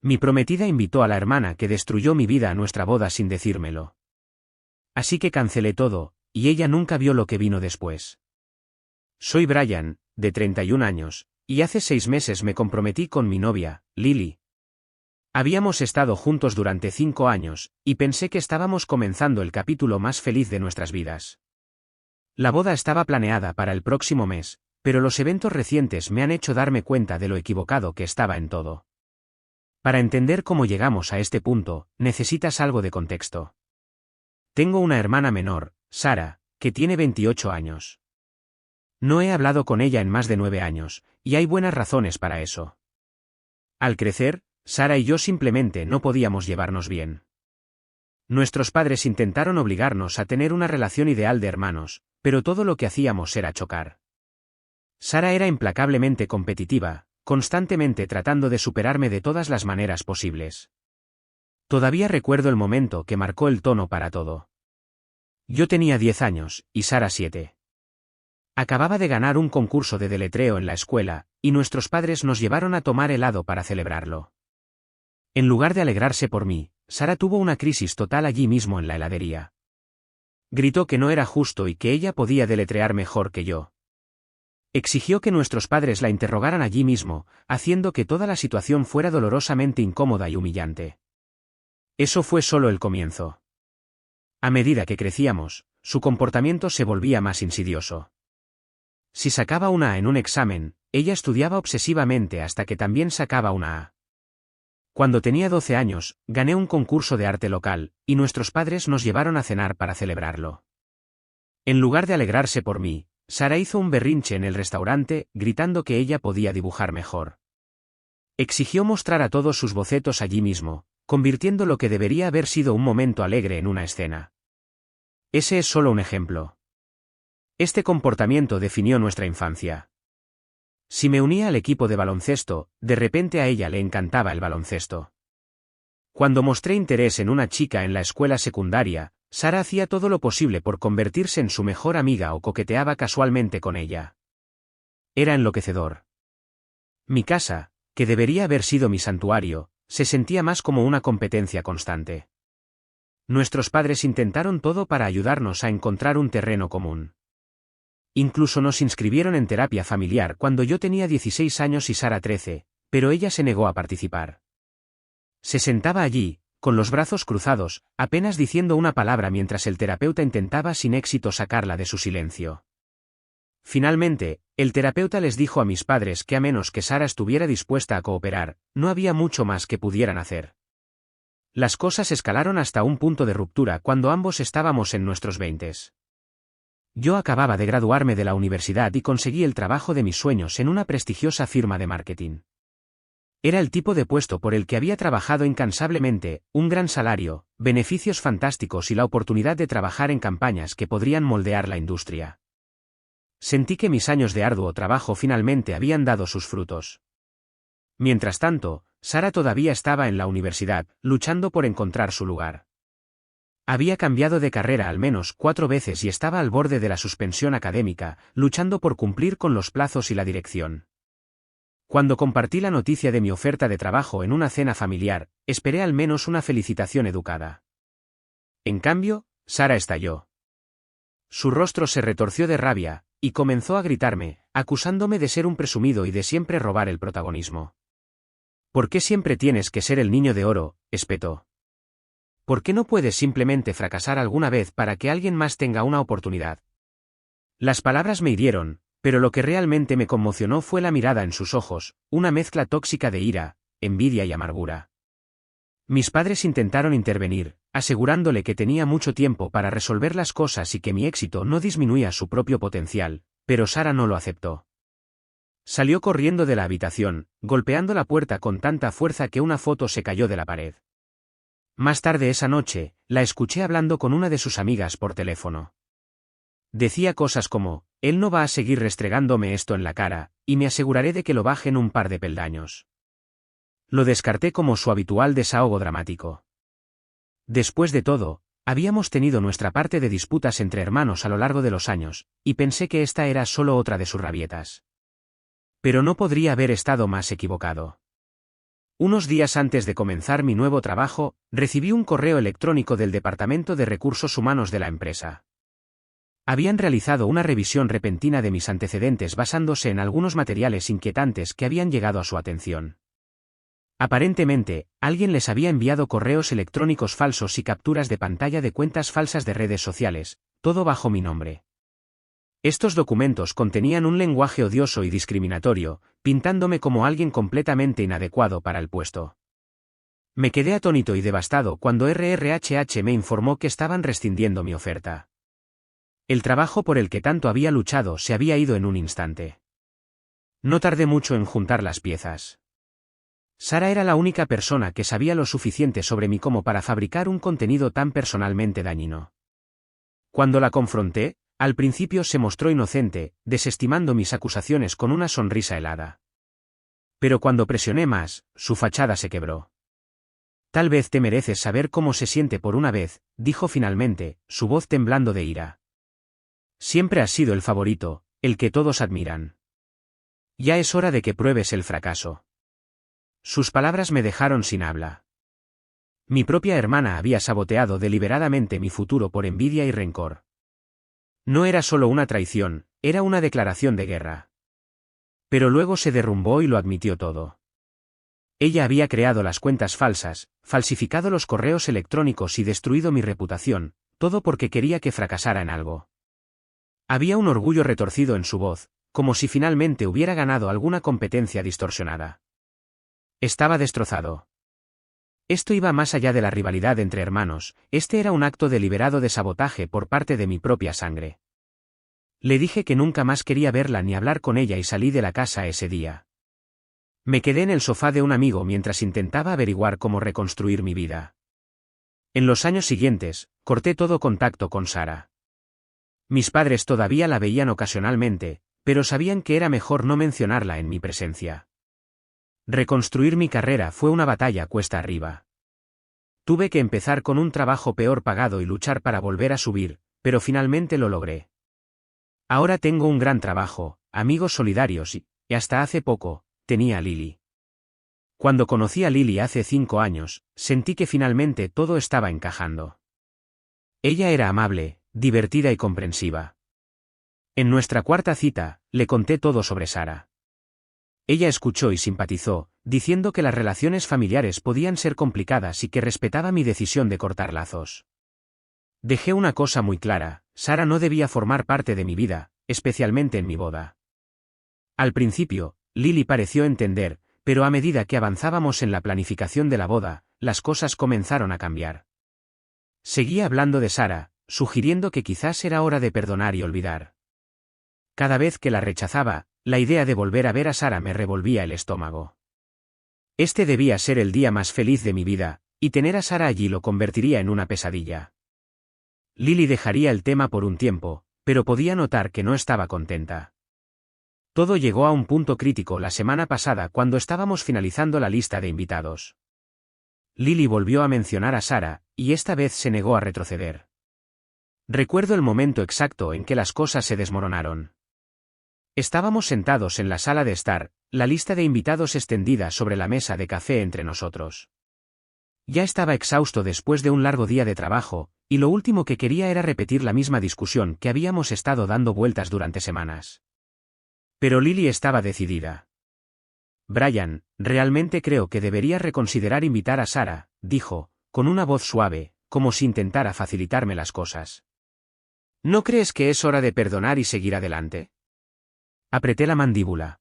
Mi prometida invitó a la hermana que destruyó mi vida a nuestra boda sin decírmelo. Así que cancelé todo, y ella nunca vio lo que vino después. Soy Brian, de 31 años, y hace 6 meses me comprometí con mi novia, Lily. Habíamos estado juntos durante 5 años, y pensé que estábamos comenzando el capítulo más feliz de nuestras vidas. La boda estaba planeada para el próximo mes, pero los eventos recientes me han hecho darme cuenta de lo equivocado que estaba en todo. Para entender cómo llegamos a este punto, necesitas algo de contexto. Tengo una hermana menor, Sara, que tiene 28 años. No he hablado con ella en más de 9 años, y hay buenas razones para eso. Al crecer, Sara y yo simplemente no podíamos llevarnos bien. Nuestros padres intentaron obligarnos a tener una relación ideal de hermanos, pero todo lo que hacíamos era chocar. Sara era implacablemente competitiva, constantemente tratando de superarme de todas las maneras posibles. Todavía recuerdo el momento que marcó el tono para todo. Yo tenía 10 años, y Sara 7. Acababa de ganar un concurso de deletreo en la escuela, y nuestros padres nos llevaron a tomar helado para celebrarlo. En lugar de alegrarse por mí, Sara tuvo una crisis total allí mismo en la heladería. Gritó que no era justo y que ella podía deletrear mejor que yo. Exigió que nuestros padres la interrogaran allí mismo, haciendo que toda la situación fuera dolorosamente incómoda y humillante. Eso fue solo el comienzo. A medida que crecíamos, su comportamiento se volvía más insidioso. Si sacaba una A en un examen, ella estudiaba obsesivamente hasta que también sacaba una A. Cuando tenía 12 años, gané un concurso de arte local, y nuestros padres nos llevaron a cenar para celebrarlo. En lugar de alegrarse por mí, Sara hizo un berrinche en el restaurante, gritando que ella podía dibujar mejor. Exigió mostrar a todos sus bocetos allí mismo, convirtiendo lo que debería haber sido un momento alegre en una escena. Ese es solo un ejemplo. Este comportamiento definió nuestra infancia. Si me unía al equipo de baloncesto, de repente a ella le encantaba el baloncesto. Cuando mostré interés en una chica en la escuela secundaria, Sara hacía todo lo posible por convertirse en su mejor amiga o coqueteaba casualmente con ella. Era enloquecedor. Mi casa, que debería haber sido mi santuario, se sentía más como una competencia constante. Nuestros padres intentaron todo para ayudarnos a encontrar un terreno común. Incluso nos inscribieron en terapia familiar cuando yo tenía 16 años y Sara 13, pero ella se negó a participar. Se sentaba allí, con los brazos cruzados, apenas diciendo una palabra mientras el terapeuta intentaba sin éxito sacarla de su silencio. Finalmente, el terapeuta les dijo a mis padres que a menos que Sara estuviera dispuesta a cooperar, no había mucho más que pudieran hacer. Las cosas escalaron hasta un punto de ruptura cuando ambos estábamos en nuestros 20s. Yo acababa de graduarme de la universidad y conseguí el trabajo de mis sueños en una prestigiosa firma de marketing. Era el tipo de puesto por el que había trabajado incansablemente, un gran salario, beneficios fantásticos y la oportunidad de trabajar en campañas que podrían moldear la industria. Sentí que mis años de arduo trabajo finalmente habían dado sus frutos. Mientras tanto, Sara todavía estaba en la universidad, luchando por encontrar su lugar. Había cambiado de carrera al menos 4 veces y estaba al borde de la suspensión académica, luchando por cumplir con los plazos y la dirección. Cuando compartí la noticia de mi oferta de trabajo en una cena familiar, esperé al menos una felicitación educada. En cambio, Sara estalló. Su rostro se retorció de rabia, y comenzó a gritarme, acusándome de ser un presumido y de siempre robar el protagonismo. ¿Por qué siempre tienes que ser el niño de oro?, espetó. ¿Por qué no puedes simplemente fracasar alguna vez para que alguien más tenga una oportunidad? Las palabras me hirieron, pero lo que realmente me conmocionó fue la mirada en sus ojos, una mezcla tóxica de ira, envidia y amargura. Mis padres intentaron intervenir, asegurándole que tenía mucho tiempo para resolver las cosas y que mi éxito no disminuía su propio potencial, pero Sara no lo aceptó. Salió corriendo de la habitación, golpeando la puerta con tanta fuerza que una foto se cayó de la pared. Más tarde esa noche, la escuché hablando con una de sus amigas por teléfono. Decía cosas como, él no va a seguir restregándome esto en la cara, y me aseguraré de que lo bajen un par de peldaños. Lo descarté como su habitual desahogo dramático. Después de todo, habíamos tenido nuestra parte de disputas entre hermanos a lo largo de los años, y pensé que esta era solo otra de sus rabietas. Pero no podría haber estado más equivocado. Unos días antes de comenzar mi nuevo trabajo, recibí un correo electrónico del Departamento de Recursos Humanos de la empresa. Habían realizado una revisión repentina de mis antecedentes basándose en algunos materiales inquietantes que habían llegado a su atención. Aparentemente, alguien les había enviado correos electrónicos falsos y capturas de pantalla de cuentas falsas de redes sociales, todo bajo mi nombre. Estos documentos contenían un lenguaje odioso y discriminatorio, pintándome como alguien completamente inadecuado para el puesto. Me quedé atónito y devastado cuando RRHH me informó que estaban rescindiendo mi oferta. El trabajo por el que tanto había luchado se había ido en un instante. No tardé mucho en juntar las piezas. Sara era la única persona que sabía lo suficiente sobre mí como para fabricar un contenido tan personalmente dañino. Cuando la confronté, al principio se mostró inocente, desestimando mis acusaciones con una sonrisa helada. Pero cuando presioné más, su fachada se quebró. Tal vez te mereces saber cómo se siente por una vez, dijo finalmente, su voz temblando de ira. Siempre has sido el favorito, el que todos admiran. Ya es hora de que pruebes el fracaso. Sus palabras me dejaron sin habla. Mi propia hermana había saboteado deliberadamente mi futuro por envidia y rencor. No era solo una traición, era una declaración de guerra. Pero luego se derrumbó y lo admitió todo. Ella había creado las cuentas falsas, falsificado los correos electrónicos y destruido mi reputación, todo porque quería que fracasara en algo. Había un orgullo retorcido en su voz, como si finalmente hubiera ganado alguna competencia distorsionada. Estaba destrozado. Esto iba más allá de la rivalidad entre hermanos, este era un acto deliberado de sabotaje por parte de mi propia sangre. Le dije que nunca más quería verla ni hablar con ella y salí de la casa ese día. Me quedé en el sofá de un amigo mientras intentaba averiguar cómo reconstruir mi vida. En los años siguientes, corté todo contacto con Sara. Mis padres todavía la veían ocasionalmente, pero sabían que era mejor no mencionarla en mi presencia. Reconstruir mi carrera fue una batalla cuesta arriba. Tuve que empezar con un trabajo peor pagado y luchar para volver a subir, pero finalmente lo logré. Ahora tengo un gran trabajo, amigos solidarios y hasta hace poco, tenía a Lily. Cuando conocí a Lily hace 5 años, sentí que finalmente todo estaba encajando. Ella era amable, divertida y comprensiva. En nuestra cuarta cita, le conté todo sobre Sara. Ella escuchó y simpatizó, diciendo que las relaciones familiares podían ser complicadas y que respetaba mi decisión de cortar lazos. Dejé una cosa muy clara, Sara no debía formar parte de mi vida, especialmente en mi boda. Al principio, Lily pareció entender, pero a medida que avanzábamos en la planificación de la boda, las cosas comenzaron a cambiar. Seguía hablando de Sara, sugiriendo que quizás era hora de perdonar y olvidar. Cada vez que la rechazaba, la idea de volver a ver a Sara me revolvía el estómago. Este debía ser el día más feliz de mi vida, y tener a Sara allí lo convertiría en una pesadilla. Lily dejaría el tema por un tiempo, pero podía notar que no estaba contenta. Todo llegó a un punto crítico la semana pasada cuando estábamos finalizando la lista de invitados. Lily volvió a mencionar a Sara, y esta vez se negó a retroceder. Recuerdo el momento exacto en que las cosas se desmoronaron. Estábamos sentados en la sala de estar, la lista de invitados extendida sobre la mesa de café entre nosotros. Ya estaba exhausto después de un largo día de trabajo, y lo último que quería era repetir la misma discusión que habíamos estado dando vueltas durante semanas. Pero Lily estaba decidida. Brian, realmente creo que deberías reconsiderar invitar a Sara, dijo, con una voz suave, como si intentara facilitarme las cosas. ¿No crees que es hora de perdonar y seguir adelante? Apreté la mandíbula.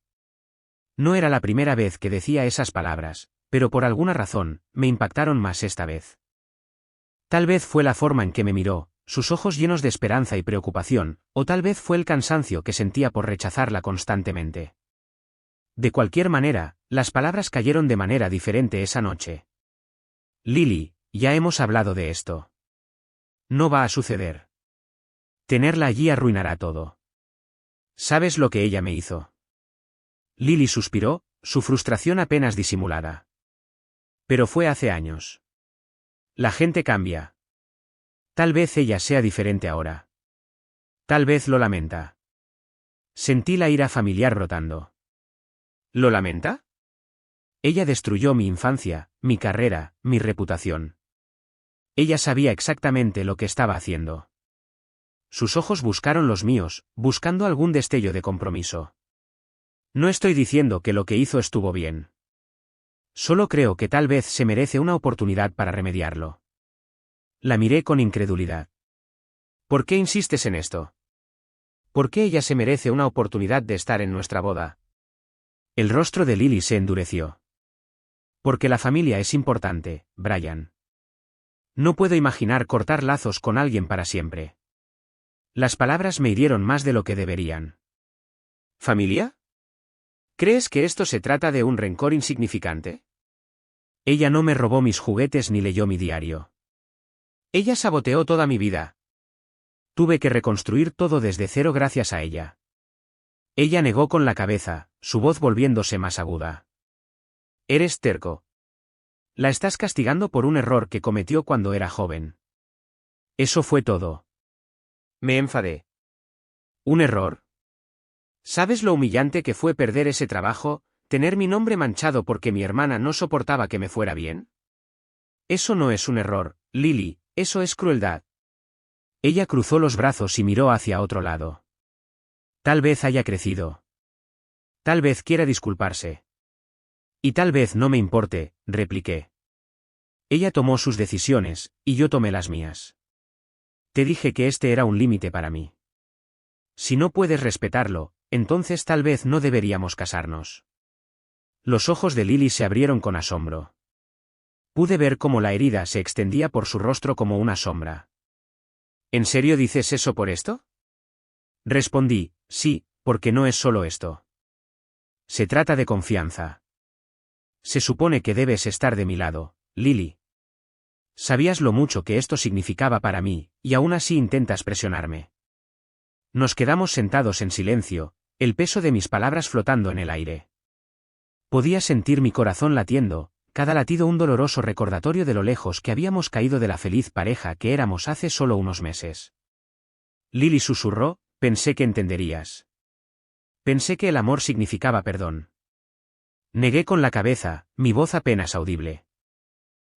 No era la primera vez que decía esas palabras, pero por alguna razón, me impactaron más esta vez. Tal vez fue la forma en que me miró, sus ojos llenos de esperanza y preocupación, o tal vez fue el cansancio que sentía por rechazarla constantemente. De cualquier manera, las palabras cayeron de manera diferente esa noche. Lily, ya hemos hablado de esto. No va a suceder. Tenerla allí arruinará todo. ¿Sabes lo que ella me hizo? Lily suspiró, su frustración apenas disimulada. Pero fue hace años. La gente cambia. Tal vez ella sea diferente ahora. Tal vez lo lamenta. Sentí la ira familiar brotando. ¿Lo lamenta? Ella destruyó mi infancia, mi carrera, mi reputación. Ella sabía exactamente lo que estaba haciendo. Sus ojos buscaron los míos, buscando algún destello de compromiso. No estoy diciendo que lo que hizo estuvo bien. Solo creo que tal vez se merece una oportunidad para remediarlo. La miré con incredulidad. ¿Por qué insistes en esto? ¿Por qué ella se merece una oportunidad de estar en nuestra boda? El rostro de Lily se endureció. Porque la familia es importante, Brian. No puedo imaginar cortar lazos con alguien para siempre. Las palabras me hirieron más de lo que deberían. ¿Familia? ¿Crees que esto se trata de un rencor insignificante? Ella no me robó mis juguetes ni leyó mi diario. Ella saboteó toda mi vida. Tuve que reconstruir todo desde cero gracias a ella. Ella negó con la cabeza, su voz volviéndose más aguda. Eres terco. La estás castigando por un error que cometió cuando era joven. Eso fue todo. Me enfadé. ¿Un error? ¿Sabes lo humillante que fue perder ese trabajo, tener mi nombre manchado porque mi hermana no soportaba que me fuera bien? Eso no es un error, Lily, eso es crueldad. Ella cruzó los brazos y miró hacia otro lado. Tal vez haya crecido. Tal vez quiera disculparse. Y tal vez no me importe, repliqué. Ella tomó sus decisiones, y yo tomé las mías. Te dije que este era un límite para mí. Si no puedes respetarlo, entonces tal vez no deberíamos casarnos. Los ojos de Lily se abrieron con asombro. Pude ver cómo la herida se extendía por su rostro como una sombra. ¿En serio dices eso por esto? Respondí, sí, porque no es solo esto. Se trata de confianza. Se supone que debes estar de mi lado, Lily. Sabías lo mucho que esto significaba para mí, y aún así intentas presionarme. Nos quedamos sentados en silencio, el peso de mis palabras flotando en el aire. Podía sentir mi corazón latiendo, cada latido un doloroso recordatorio de lo lejos que habíamos caído de la feliz pareja que éramos hace solo unos meses. Lily susurró, pensé que entenderías. Pensé que el amor significaba perdón. Negué con la cabeza, mi voz apenas audible.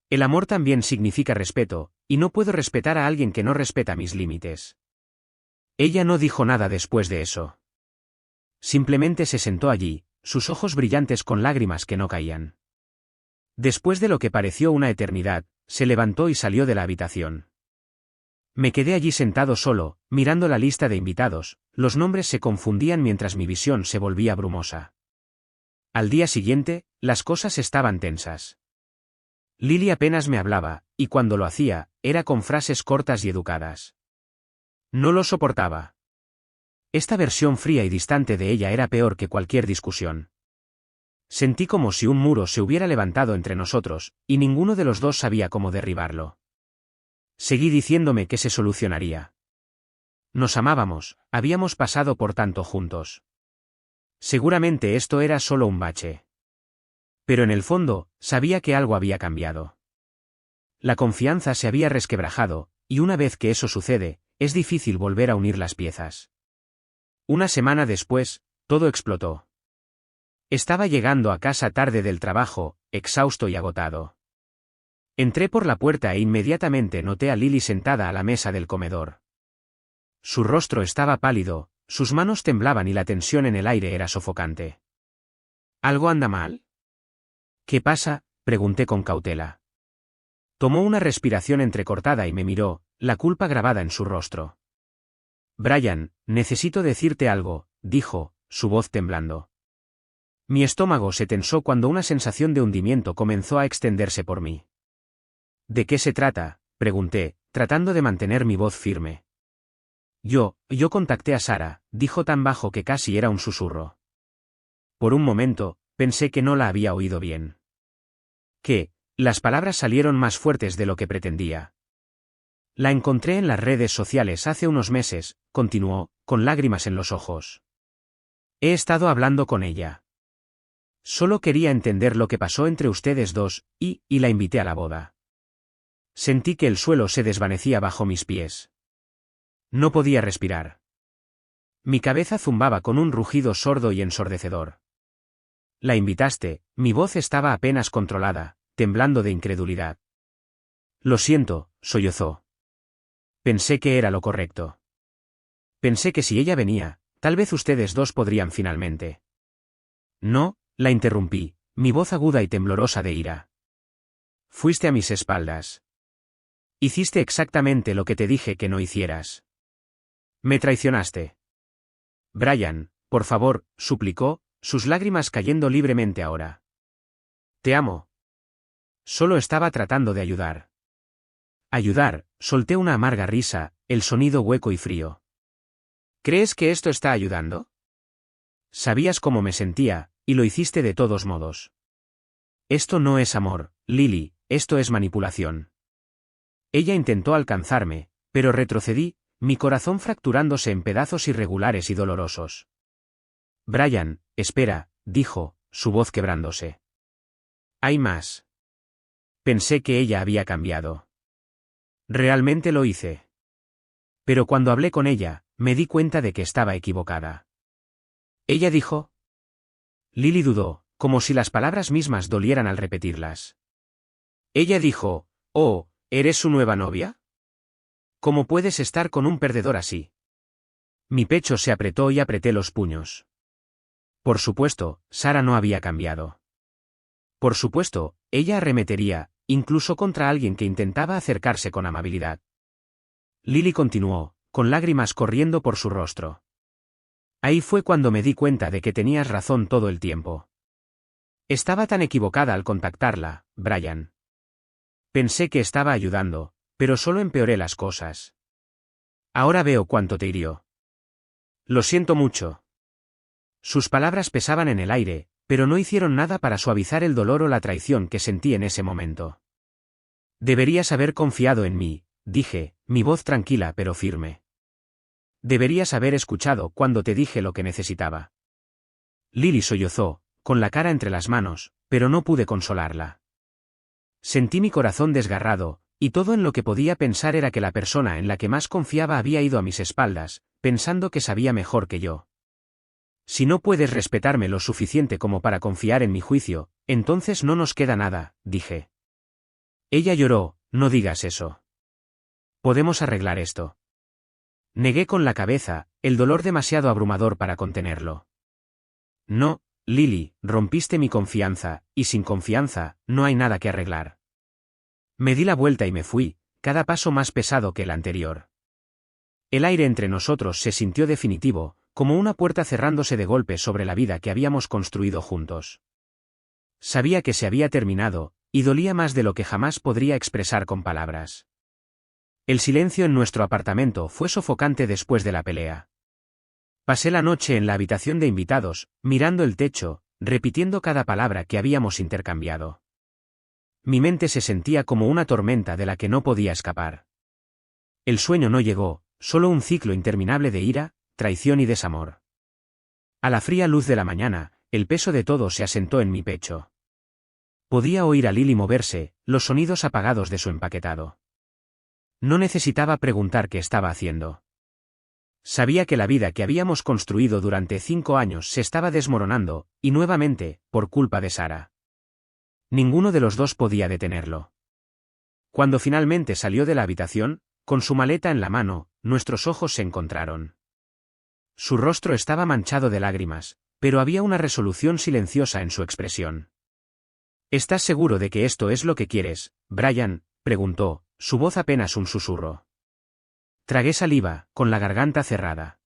El amor también significa respeto, y no puedo respetar a alguien que no respeta mis límites. Ella no dijo nada después de eso. Simplemente se sentó allí, sus ojos brillantes con lágrimas que no caían. Después de lo que pareció una eternidad, se levantó y salió de la habitación. Me quedé allí sentado solo, mirando la lista de invitados, los nombres se confundían mientras mi visión se volvía brumosa. Al día siguiente, las cosas estaban tensas. Lily apenas me hablaba, y cuando lo hacía, era con frases cortas y educadas. No lo soportaba. Esta versión fría y distante de ella era peor que cualquier discusión. Sentí como si un muro se hubiera levantado entre nosotros, y ninguno de los dos sabía cómo derribarlo. Seguí diciéndome que se solucionaría. Nos amábamos, habíamos pasado por tanto juntos. Seguramente esto era solo un bache. Pero en el fondo, sabía que algo había cambiado. La confianza se había resquebrajado, y una vez que eso sucede, es difícil volver a unir las piezas. Una semana después, todo explotó. Estaba llegando a casa tarde del trabajo, exhausto y agotado. Entré por la puerta e inmediatamente noté a Lily sentada a la mesa del comedor. Su rostro estaba pálido, sus manos temblaban y la tensión en el aire era sofocante. ¿Algo anda mal? ¿Qué pasa?, pregunté con cautela. Tomó una respiración entrecortada y me miró, la culpa grabada en su rostro. Brian, necesito decirte algo, dijo, su voz temblando. Mi estómago se tensó cuando una sensación de hundimiento comenzó a extenderse por mí. ¿De qué se trata?, pregunté, tratando de mantener mi voz firme. Yo contacté a Sara, dijo tan bajo que casi era un susurro. Por un momento, pensé que no la había oído bien. ¿Qué? Las palabras salieron más fuertes de lo que pretendía. La encontré en las redes sociales hace unos meses, continuó, con lágrimas en los ojos. He estado hablando con ella. Solo quería entender lo que pasó entre ustedes dos, y la invité a la boda. Sentí que el suelo se desvanecía bajo mis pies. No podía respirar. Mi cabeza zumbaba con un rugido sordo y ensordecedor. La invitaste, mi voz estaba apenas controlada, temblando de incredulidad. Lo siento, sollozó. Pensé que era lo correcto. Pensé que si ella venía, tal vez ustedes dos podrían finalmente. No, la interrumpí, mi voz aguda y temblorosa de ira. Fuiste a mis espaldas. Hiciste exactamente lo que te dije que no hicieras. Me traicionaste. Brian, por favor, suplicó, sus lágrimas cayendo libremente ahora. Te amo. Solo estaba tratando de ayudar. Ayudar, solté una amarga risa, el sonido hueco y frío. ¿Crees que esto está ayudando? Sabías cómo me sentía, y lo hiciste de todos modos. Esto no es amor, Lily, esto es manipulación. Ella intentó alcanzarme, pero retrocedí, mi corazón fracturándose en pedazos irregulares y dolorosos. Brian, espera, dijo, su voz quebrándose. Hay más. Pensé que ella había cambiado. Realmente lo hice. Pero cuando hablé con ella, me di cuenta de que estaba equivocada. Ella dijo. Lily dudó, como si las palabras mismas dolieran al repetirlas. Ella dijo, oh, ¿eres su nueva novia? ¿Cómo puedes estar con un perdedor así? Mi pecho se apretó y apreté los puños. Por supuesto, Sara no había cambiado. Por supuesto, ella arremetería, incluso contra alguien que intentaba acercarse con amabilidad. Lily continuó, con lágrimas corriendo por su rostro. Ahí fue cuando me di cuenta de que tenías razón todo el tiempo. Estaba tan equivocada al contactarla, Brian. Pensé que estaba ayudando, pero solo empeoré las cosas. Ahora veo cuánto te hirió. Lo siento mucho. Sus palabras pesaban en el aire, pero no hicieron nada para suavizar el dolor o la traición que sentí en ese momento. Deberías haber confiado en mí, dije, mi voz tranquila pero firme. Deberías haber escuchado cuando te dije lo que necesitaba. Lily sollozó, con la cara entre las manos, pero no pude consolarla. Sentí mi corazón desgarrado, y todo en lo que podía pensar era que la persona en la que más confiaba había ido a mis espaldas, pensando que sabía mejor que yo. Si no puedes respetarme lo suficiente como para confiar en mi juicio, entonces no nos queda nada, dije. Ella lloró, no digas eso. Podemos arreglar esto. Negué con la cabeza, el dolor demasiado abrumador para contenerlo. No, Lily, rompiste mi confianza, y sin confianza, no hay nada que arreglar. Me di la vuelta y me fui, cada paso más pesado que el anterior. El aire entre nosotros se sintió definitivo, como una puerta cerrándose de golpe sobre la vida que habíamos construido juntos. Sabía que se había terminado, y dolía más de lo que jamás podría expresar con palabras. El silencio en nuestro apartamento fue sofocante después de la pelea. Pasé la noche en la habitación de invitados, mirando el techo, repitiendo cada palabra que habíamos intercambiado. Mi mente se sentía como una tormenta de la que no podía escapar. El sueño no llegó, solo un ciclo interminable de ira, traición y desamor. A la fría luz de la mañana, el peso de todo se asentó en mi pecho. Podía oír a Lily moverse, los sonidos apagados de su empaquetado. No necesitaba preguntar qué estaba haciendo. Sabía que la vida que habíamos construido durante 5 años se estaba desmoronando, y nuevamente, por culpa de Sara. Ninguno de los dos podía detenerlo. Cuando finalmente salió de la habitación, con su maleta en la mano, nuestros ojos se encontraron. Su rostro estaba manchado de lágrimas, pero había una resolución silenciosa en su expresión. ¿Estás seguro de que esto es lo que quieres, Brian?, preguntó, su voz apenas un susurro. Tragué saliva, con la garganta cerrada.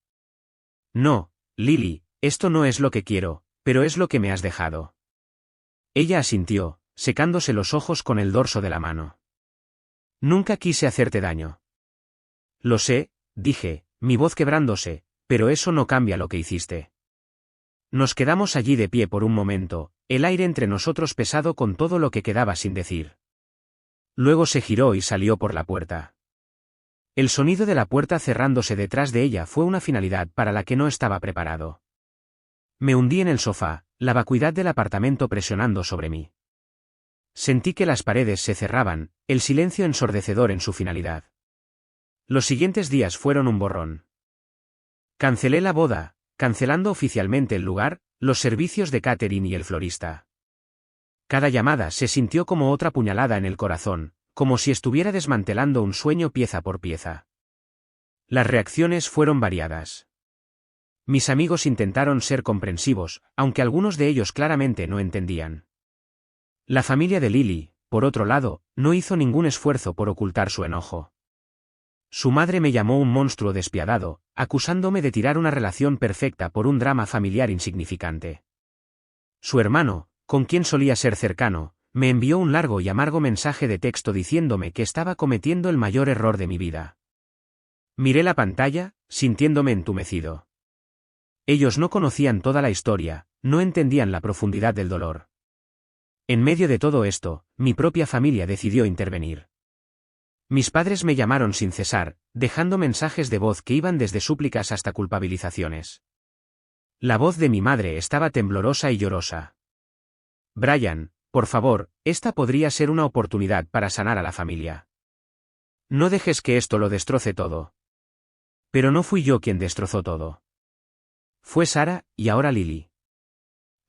No, Lily, esto no es lo que quiero, pero es lo que me has dejado. Ella asintió, secándose los ojos con el dorso de la mano. Nunca quise hacerte daño. Lo sé, dije, mi voz quebrándose, pero eso no cambia lo que hiciste. Nos quedamos allí de pie por un momento, el aire entre nosotros pesado con todo lo que quedaba sin decir. Luego se giró y salió por la puerta. El sonido de la puerta cerrándose detrás de ella fue una finalidad para la que no estaba preparado. Me hundí en el sofá, la vacuidad del apartamento presionando sobre mí. Sentí que las paredes se cerraban, el silencio ensordecedor en su finalidad. Los siguientes días fueron un borrón. Cancelé la boda, cancelando oficialmente el lugar, los servicios de catering y el florista. Cada llamada se sintió como otra puñalada en el corazón, como si estuviera desmantelando un sueño pieza por pieza. Las reacciones fueron variadas. Mis amigos intentaron ser comprensivos, aunque algunos de ellos claramente no entendían. La familia de Lily, por otro lado, no hizo ningún esfuerzo por ocultar su enojo. Su madre me llamó un monstruo despiadado, acusándome de tirar una relación perfecta por un drama familiar insignificante. Su hermano, con quien solía ser cercano, me envió un largo y amargo mensaje de texto diciéndome que estaba cometiendo el mayor error de mi vida. Miré la pantalla, sintiéndome entumecido. Ellos no conocían toda la historia, no entendían la profundidad del dolor. En medio de todo esto, mi propia familia decidió intervenir. Mis padres me llamaron sin cesar, dejando mensajes de voz que iban desde súplicas hasta culpabilizaciones. La voz de mi madre estaba temblorosa y llorosa. Brian, por favor, esta podría ser una oportunidad para sanar a la familia. No dejes que esto lo destroce todo. Pero no fui yo quien destrozó todo. Fue Sarah, y ahora Lily.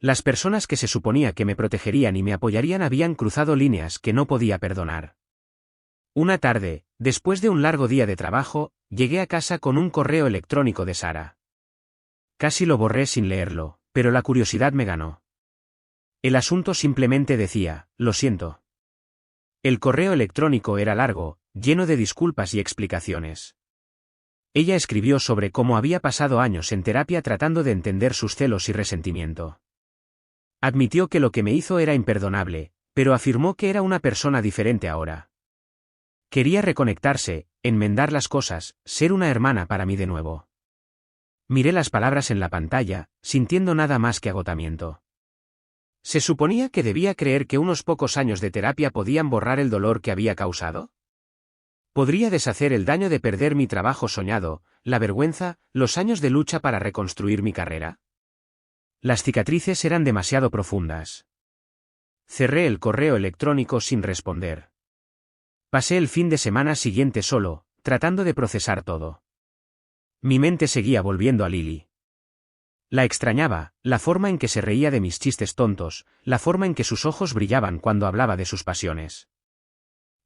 Las personas que se suponía que me protegerían y me apoyarían habían cruzado líneas que no podía perdonar. Una tarde, después de un largo día de trabajo, llegué a casa con un correo electrónico de Sarah. Casi lo borré sin leerlo, pero la curiosidad me ganó. El asunto simplemente decía, lo siento. El correo electrónico era largo, lleno de disculpas y explicaciones. Ella escribió sobre cómo había pasado años en terapia tratando de entender sus celos y resentimiento. Admitió que lo que me hizo era imperdonable, pero afirmó que era una persona diferente ahora. Quería reconectarse, enmendar las cosas, ser una hermana para mí de nuevo. Miré las palabras en la pantalla, sintiendo nada más que agotamiento. ¿Se suponía que debía creer que unos pocos años de terapia podían borrar el dolor que había causado? ¿Podría deshacer el daño de perder mi trabajo soñado, la vergüenza, los años de lucha para reconstruir mi carrera? Las cicatrices eran demasiado profundas. Cerré el correo electrónico sin responder. Pasé el fin de semana siguiente solo, tratando de procesar todo. Mi mente seguía volviendo a Lily. La extrañaba, la forma en que se reía de mis chistes tontos, la forma en que sus ojos brillaban cuando hablaba de sus pasiones.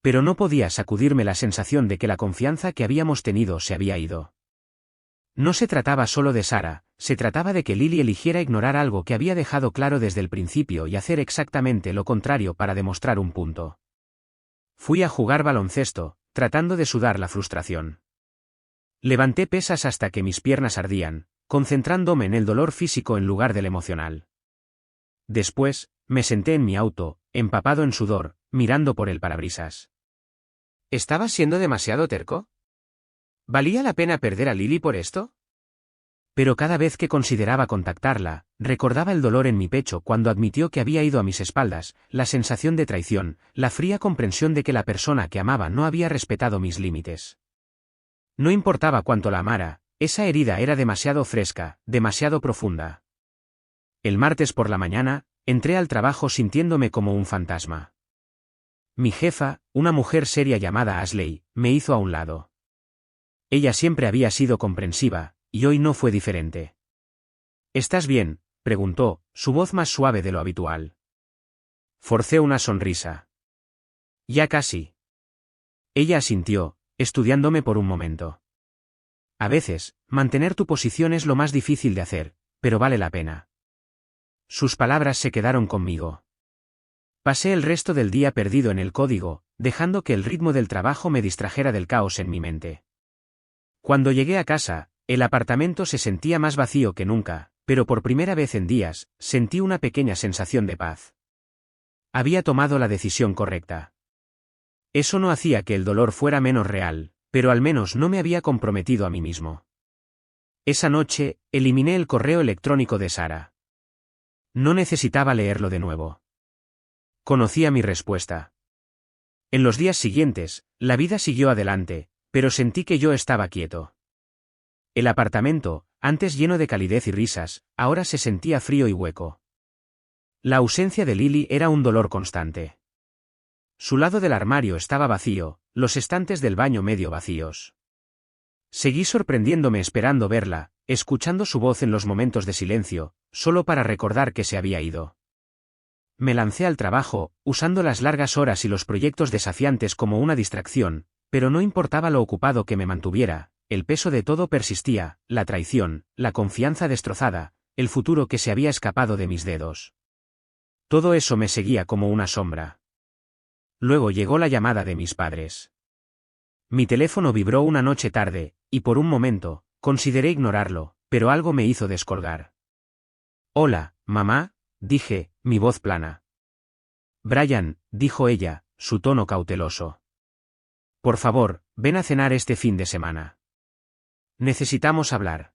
Pero no podía sacudirme la sensación de que la confianza que habíamos tenido se había ido. No se trataba solo de Sarah, se trataba de que Lily eligiera ignorar algo que había dejado claro desde el principio y hacer exactamente lo contrario para demostrar un punto. Fui a jugar baloncesto, tratando de sudar la frustración. Levanté pesas hasta que mis piernas ardían, concentrándome en el dolor físico en lugar del emocional. Después, me senté en mi auto, empapado en sudor, mirando por el parabrisas. ¿Estaba siendo demasiado terco? ¿Valía la pena perder a Lily por esto? Pero cada vez que consideraba contactarla, recordaba el dolor en mi pecho cuando admitió que había ido a mis espaldas, la sensación de traición, la fría comprensión de que la persona que amaba no había respetado mis límites. No importaba cuánto la amara, esa herida era demasiado fresca, demasiado profunda. El martes por la mañana, entré al trabajo sintiéndome como un fantasma. Mi jefa, una mujer seria llamada Ashley, me hizo a un lado. Ella siempre había sido comprensiva, y hoy no fue diferente. ¿Estás bien?, preguntó, su voz más suave de lo habitual. Forcé una sonrisa. Ya casi. Ella asintió, estudiándome por un momento. A veces, mantener tu posición es lo más difícil de hacer, pero vale la pena. Sus palabras se quedaron conmigo. Pasé el resto del día perdido en el código, dejando que el ritmo del trabajo me distrajera del caos en mi mente. Cuando llegué a casa, el apartamento se sentía más vacío que nunca, pero por primera vez en días, sentí una pequeña sensación de paz. Había tomado la decisión correcta. Eso no hacía que el dolor fuera menos real, pero al menos no me había comprometido a mí mismo. Esa noche, eliminé el correo electrónico de Sarah. No necesitaba leerlo de nuevo. Conocía mi respuesta. En los días siguientes, la vida siguió adelante, pero sentí que yo estaba quieto. El apartamento, antes lleno de calidez y risas, ahora se sentía frío y hueco. La ausencia de Lily era un dolor constante. Su lado del armario estaba vacío, los estantes del baño medio vacíos. Seguí sorprendiéndome esperando verla, escuchando su voz en los momentos de silencio, solo para recordar que se había ido. Me lancé al trabajo, usando las largas horas y los proyectos desafiantes como una distracción, pero no importaba lo ocupado que me mantuviera, el peso de todo persistía, la traición, la confianza destrozada, el futuro que se había escapado de mis dedos. Todo eso me seguía como una sombra. Luego llegó la llamada de mis padres. Mi teléfono vibró una noche tarde, y por un momento, consideré ignorarlo, pero algo me hizo descolgar. «Hola, mamá», dije, mi voz plana. «Brian», dijo ella, su tono cauteloso. «Por favor, ven a cenar este fin de semana. Necesitamos hablar».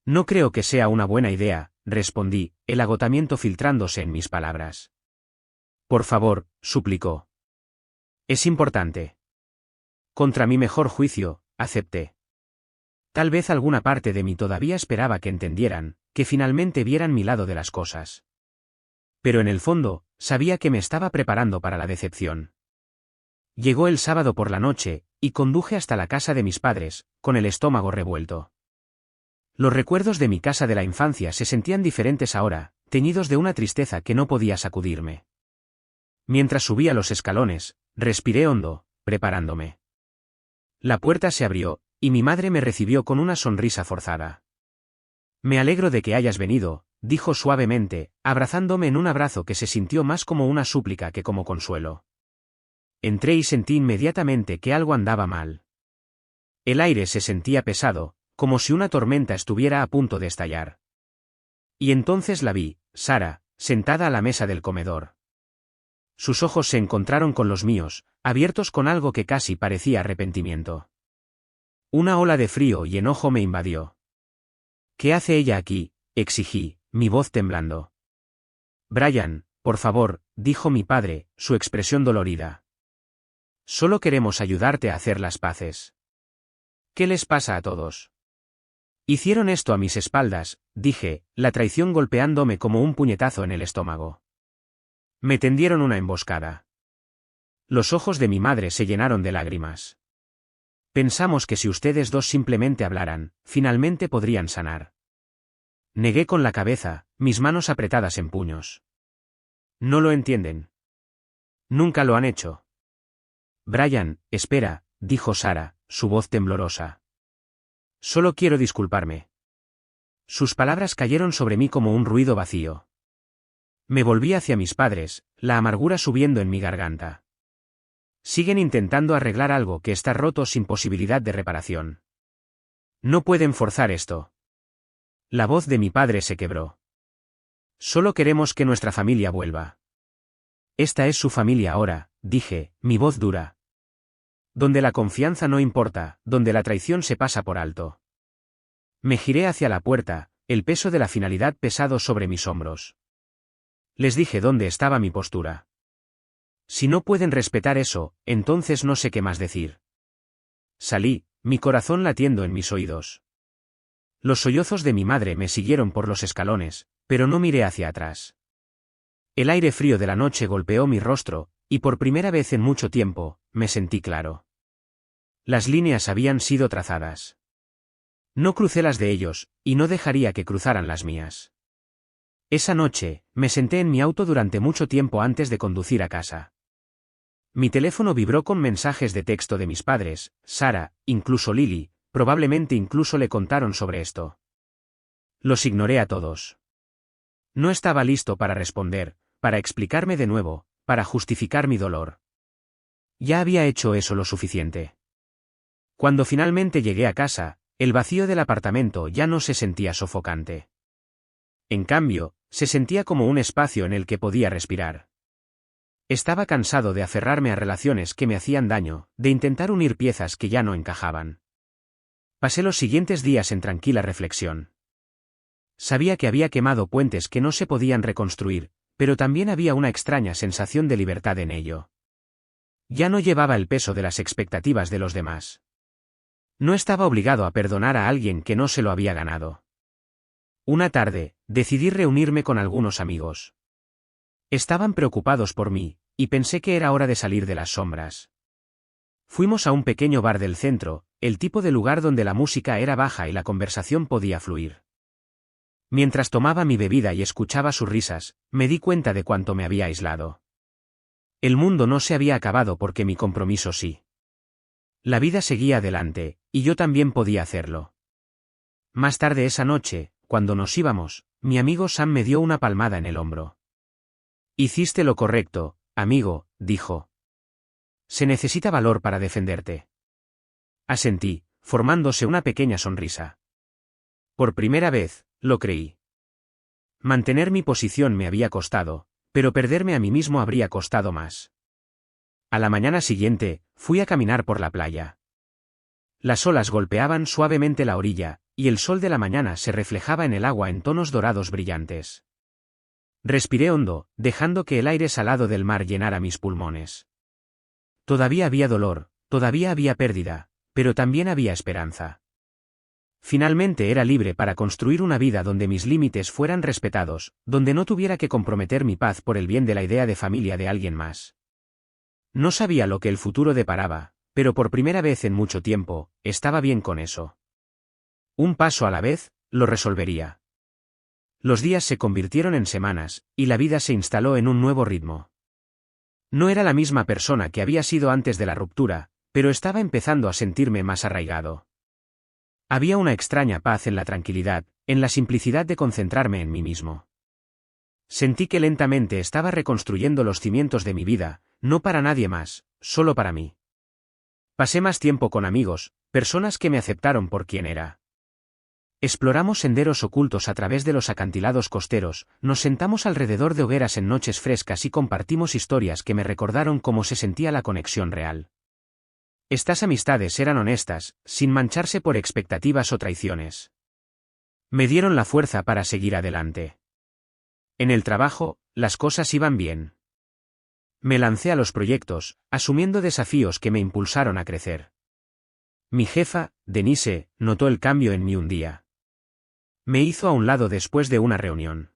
«No creo que sea una buena idea», respondí, el agotamiento filtrándose en mis palabras. «Por favor», suplicó. «Es importante». Contra mi mejor juicio, acepté. Tal vez alguna parte de mí todavía esperaba que entendieran, que finalmente vieran mi lado de las cosas. Pero en el fondo, sabía que me estaba preparando para la decepción. Llegó el sábado por la noche, y conduje hasta la casa de mis padres, con el estómago revuelto. Los recuerdos de mi casa de la infancia se sentían diferentes ahora, teñidos de una tristeza que no podía sacudirme. Mientras subía los escalones, respiré hondo, preparándome. La puerta se abrió, y mi madre me recibió con una sonrisa forzada. «Me alegro de que hayas venido», dijo suavemente, abrazándome en un abrazo que se sintió más como una súplica que como consuelo. Entré y sentí inmediatamente que algo andaba mal. El aire se sentía pesado, como si una tormenta estuviera a punto de estallar. Y entonces la vi, Sara, sentada a la mesa del comedor. Sus ojos se encontraron con los míos, abiertos con algo que casi parecía arrepentimiento. Una ola de frío y enojo me invadió. «¿Qué hace ella aquí?», exigí, mi voz temblando. «Brian, por favor», dijo mi padre, su expresión dolorida. «Solo queremos ayudarte a hacer las paces». «¿Qué les pasa a todos?». «Hicieron esto a mis espaldas», dije, la traición golpeándome como un puñetazo en el estómago. «Me tendieron una emboscada». Los ojos de mi madre se llenaron de lágrimas. «Pensamos que si ustedes dos simplemente hablaran, finalmente podrían sanar». Negué con la cabeza, mis manos apretadas en puños. «No lo entienden. Nunca lo han hecho». «Brian, espera», dijo Sara, su voz temblorosa. «Solo quiero disculparme». Sus palabras cayeron sobre mí como un ruido vacío. Me volví hacia mis padres, la amargura subiendo en mi garganta. Siguen intentando arreglar algo que está roto sin posibilidad de reparación. No pueden forzar esto. La voz de mi padre se quebró. Solo queremos que nuestra familia vuelva. Esta es su familia ahora, dije, mi voz dura. Donde la confianza no importa, donde la traición se pasa por alto. Me giré hacia la puerta, el peso de la finalidad pesado sobre mis hombros. Les dije dónde estaba mi postura. Si no pueden respetar eso, entonces no sé qué más decir. Salí, mi corazón latiendo en mis oídos. Los sollozos de mi madre me siguieron por los escalones, pero no miré hacia atrás. El aire frío de la noche golpeó mi rostro, y por primera vez en mucho tiempo, me sentí claro. Las líneas habían sido trazadas. No crucé las de ellos, y no dejaría que cruzaran las mías. Esa noche, me senté en mi auto durante mucho tiempo antes de conducir a casa. Mi teléfono vibró con mensajes de texto de mis padres, Sara, incluso Lily, probablemente incluso le contaron sobre esto. Los ignoré a todos. No estaba listo para responder, para explicarme de nuevo, para justificar mi dolor. Ya había hecho eso lo suficiente. Cuando finalmente llegué a casa, el vacío del apartamento ya no se sentía sofocante. En cambio, se sentía como un espacio en el que podía respirar. Estaba cansado de aferrarme a relaciones que me hacían daño, de intentar unir piezas que ya no encajaban. Pasé los siguientes días en tranquila reflexión. Sabía que había quemado puentes que no se podían reconstruir, pero también había una extraña sensación de libertad en ello. Ya no llevaba el peso de las expectativas de los demás. No estaba obligado a perdonar a alguien que no se lo había ganado. Una tarde, decidí reunirme con algunos amigos. Estaban preocupados por mí, y pensé que era hora de salir de las sombras. Fuimos a un pequeño bar del centro, el tipo de lugar donde la música era baja y la conversación podía fluir. Mientras tomaba mi bebida y escuchaba sus risas, me di cuenta de cuánto me había aislado. El mundo no se había acabado porque mi compromiso sí. La vida seguía adelante, y yo también podía hacerlo. Más tarde esa noche, cuando nos íbamos, mi amigo Sam me dio una palmada en el hombro. Hiciste lo correcto, amigo, dijo. Se necesita valor para defenderte. Asentí, formándose una pequeña sonrisa. Por primera vez, lo creí. Mantener mi posición me había costado, pero perderme a mí mismo habría costado más. A la mañana siguiente, fui a caminar por la playa. Las olas golpeaban suavemente la orilla, y el sol de la mañana se reflejaba en el agua en tonos dorados brillantes. Respiré hondo, dejando que el aire salado del mar llenara mis pulmones. Todavía había dolor, todavía había pérdida, pero también había esperanza. Finalmente era libre para construir una vida donde mis límites fueran respetados, donde no tuviera que comprometer mi paz por el bien de la idea de familia de alguien más. No sabía lo que el futuro deparaba, pero por primera vez en mucho tiempo, estaba bien con eso. Un paso a la vez, lo resolvería. Los días se convirtieron en semanas, y la vida se instaló en un nuevo ritmo. No era la misma persona que había sido antes de la ruptura, pero estaba empezando a sentirme más arraigado. Había una extraña paz en la tranquilidad, en la simplicidad de concentrarme en mí mismo. Sentí que lentamente estaba reconstruyendo los cimientos de mi vida, no para nadie más, solo para mí. Pasé más tiempo con amigos, personas que me aceptaron por quien era. Exploramos senderos ocultos a través de los acantilados costeros, nos sentamos alrededor de hogueras en noches frescas y compartimos historias que me recordaron cómo se sentía la conexión real. Estas amistades eran honestas, sin mancharse por expectativas o traiciones. Me dieron la fuerza para seguir adelante. En el trabajo, las cosas iban bien. Me lancé a los proyectos, asumiendo desafíos que me impulsaron a crecer. Mi jefa, Denise, notó el cambio en mí un día. Me hizo a un lado después de una reunión.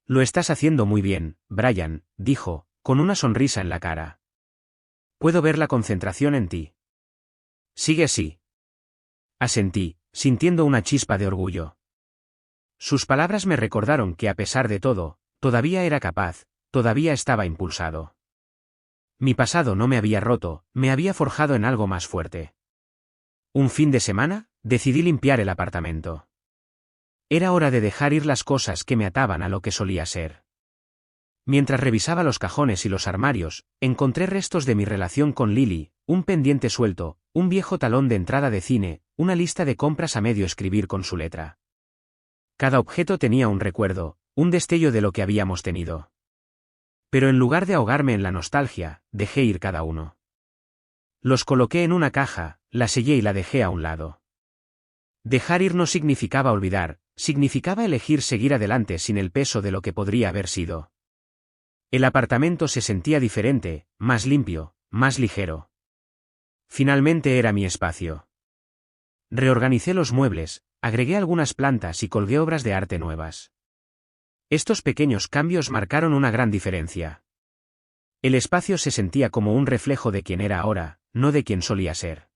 Lo estás haciendo muy bien, Brian, dijo, con una sonrisa en la cara. Puedo ver la concentración en ti. Sigue así. Asentí, sintiendo una chispa de orgullo. Sus palabras me recordaron que a pesar de todo, todavía era capaz, todavía estaba impulsado. Mi pasado no me había roto, me había forjado en algo más fuerte. Un fin de semana, decidí limpiar el apartamento. Era hora de dejar ir las cosas que me ataban a lo que solía ser. Mientras revisaba los cajones y los armarios, encontré restos de mi relación con Lily, un pendiente suelto, un viejo talón de entrada de cine, una lista de compras a medio escribir con su letra. Cada objeto tenía un recuerdo, un destello de lo que habíamos tenido. Pero en lugar de ahogarme en la nostalgia, dejé ir cada uno. Los coloqué en una caja, la sellé y la dejé a un lado. Dejar ir no significaba olvidar, significaba elegir seguir adelante sin el peso de lo que podría haber sido. El apartamento se sentía diferente, más limpio, más ligero. Finalmente era mi espacio. Reorganicé los muebles, agregué algunas plantas y colgué obras de arte nuevas. Estos pequeños cambios marcaron una gran diferencia. El espacio se sentía como un reflejo de quien era ahora, no de quien solía ser.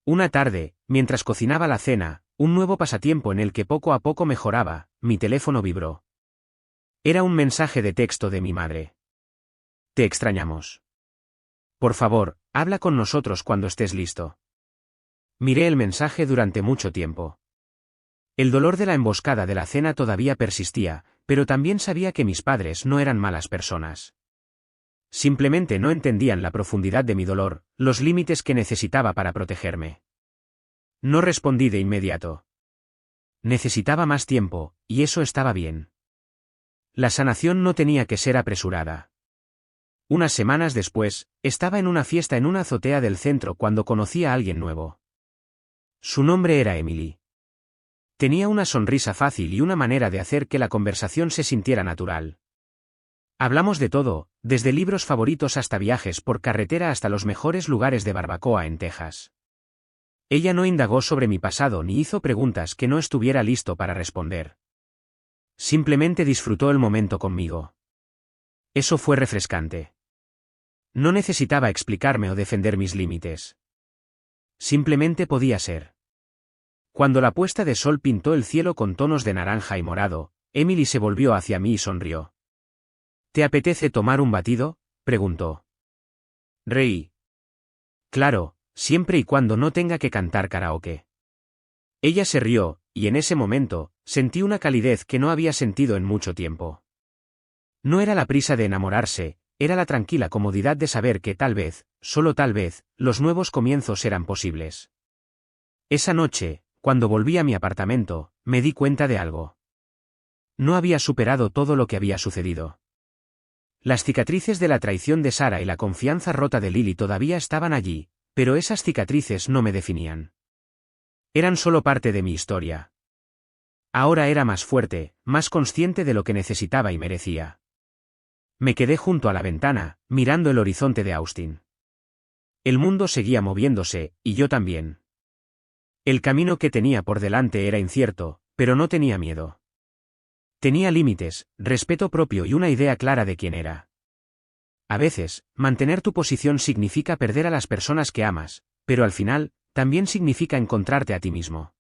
Una tarde, mientras cocinaba la cena, un nuevo pasatiempo en el que poco a poco mejoraba, mi teléfono vibró. Era un mensaje de texto de mi madre. Te extrañamos. Por favor, habla con nosotros cuando estés listo. Miré el mensaje durante mucho tiempo. El dolor de la emboscada de la cena todavía persistía, pero también sabía que mis padres no eran malas personas. Simplemente no entendían la profundidad de mi dolor, los límites que necesitaba para protegerme. No respondí de inmediato. Necesitaba más tiempo, y eso estaba bien. La sanación no tenía que ser apresurada. Unas semanas después, estaba en una fiesta en una azotea del centro cuando conocí a alguien nuevo. Su nombre era Emily. Tenía una sonrisa fácil y una manera de hacer que la conversación se sintiera natural. Hablamos de todo, desde libros favoritos hasta viajes por carretera hasta los mejores lugares de barbacoa en Texas. Ella no indagó sobre mi pasado ni hizo preguntas que no estuviera listo para responder. Simplemente disfrutó el momento conmigo. Eso fue refrescante. No necesitaba explicarme o defender mis límites. simplemente podía ser. Cuando la puesta de sol pintó el cielo con tonos de naranja y morado, Emily se volvió hacia mí y sonrió. ¿Te apetece tomar un batido?, preguntó. Reí. Claro, siempre y cuando no tenga que cantar karaoke. Ella se rió, y en ese momento, sentí una calidez que no había sentido en mucho tiempo. No era la prisa de enamorarse, era la tranquila comodidad de saber que tal vez, solo tal vez, los nuevos comienzos eran posibles. Esa noche, cuando volví a mi apartamento, me di cuenta de algo. No había superado todo lo que había sucedido. Las cicatrices de la traición de Sara y la confianza rota de Lily todavía estaban allí, pero esas cicatrices no me definían. Eran solo parte de mi historia. Ahora era más fuerte, más consciente de lo que necesitaba y merecía. Me quedé junto a la ventana, mirando el horizonte de Austin. El mundo seguía moviéndose, y yo también. El camino que tenía por delante era incierto, pero no tenía miedo. Tenía límites, respeto propio y una idea clara de quién era. A veces, mantener tu posición significa perder a las personas que amas, pero al final, también significa encontrarte a ti mismo.